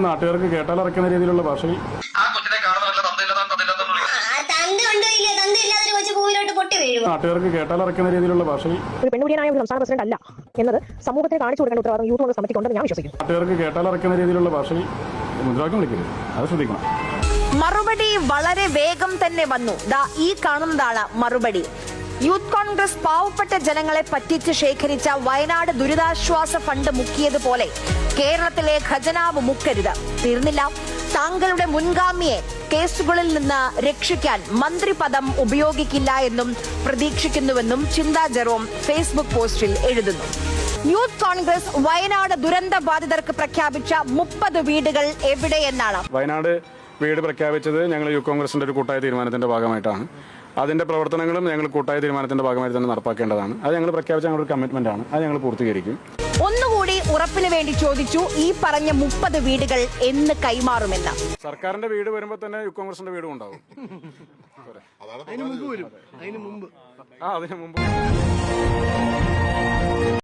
നാട്ടുകാർക്ക് കേട്ടാലറക്കുന്ന രീതിയിലുള്ള ഭാഷയിൽ നാട്ടുകാർക്ക് കേട്ടാലറക്കുന്ന രീതിയിലുള്ള ഭാഷയിൽ ഒരു പെൺകുടിയനായ ഒരു സംസ്ഥാന പ്രസിഡന്റ് അല്ല എന്നത് സമൂഹത്തെ കാണിച്ചു കൊടുക്കേണ്ട ഉത്തരവാദിത്വം യൂത്ത് കോൺഗ്രസ് സമിതിക്ക് ഉണ്ടെന്ന് ഞാൻ വിശ്വസിക്കുന്നു. നാട്ടുകാർക്ക് കേട്ടാലറക്കുന്ന രീതിയിലുള്ള ഭാഷയിൽ മുദ്രാവാക്യം വിളിക്കരുത്, അത് ശ്രദ്ധിക്കണം. മറുപടി വളരെ വേഗം തന്നെ വന്നു. ദാ ഈ കാണുന്നതാണ് മറുപടി. യൂത്ത് കോൺഗ്രസ് പാവപ്പെട്ട ജനങ്ങളെ പറ്റിച്ച് ശേഖരിച്ച വയനാട് ദുരിതാശ്വാസ ഫണ്ട് മുക്കിയതുപോലെ കേരളത്തിലെ ഖജനാവ് മുക്കരുത്. തീർന്നില്ല, താങ്കളുടെ മുൻഗാമിയെ കേസുകളിൽ നിന്ന് രക്ഷിക്കാൻ മന്ത്രിപദം ഉപയോഗിക്കില്ല എന്നും പ്രതീക്ഷിക്കുന്നുവെന്നും ചിന്താ ജെറോം ഫേസ്ബുക്ക് പോസ്റ്റിൽ എഴുതുന്നു. യൂത്ത് കോൺഗ്രസ് വയനാട് ദുരന്ത ബാധിതർക്ക് പ്രഖ്യാപിച്ച 30 വീടുകൾ എവിടെയെന്നാണ്. വയനാട് വീട് പ്രഖ്യാപിച്ചത് ഞങ്ങൾ യൂത്ത് കോൺഗ്രസിന്റെ ഒരു കൂട്ടായ തീരുമാനത്തിന്റെ ഭാഗമായിട്ടാണ്. അതിന്റെ പ്രവർത്തനങ്ങളും ഞങ്ങൾ കൂട്ടായ തീരുമാനത്തിന്റെ ഭാഗമായി തന്നെ നടപ്പാക്കേണ്ടതാണ്. അത് ഞങ്ങൾ പ്രഖ്യാപിച്ച ഞങ്ങളുടെ ഒരു കമ്മിറ്റ്മെന്റ് ആണ്. അത് ഞങ്ങൾ പൂർത്തീകരിക്കും. ഒന്നുകൂടി ഉറപ്പിന് വേണ്ടി ചോദിച്ചു, ഈ പറഞ്ഞ 30 വീടുകൾ എന്ന് കൈമാറുമെന്ന്. സർക്കാരിന്റെ വീട് വരുമ്പോൾ തന്നെ യൂത്ത് കോൺഗ്രസിന്റെ വീടും ഉണ്ടാവും. അതിനു മുമ്പ്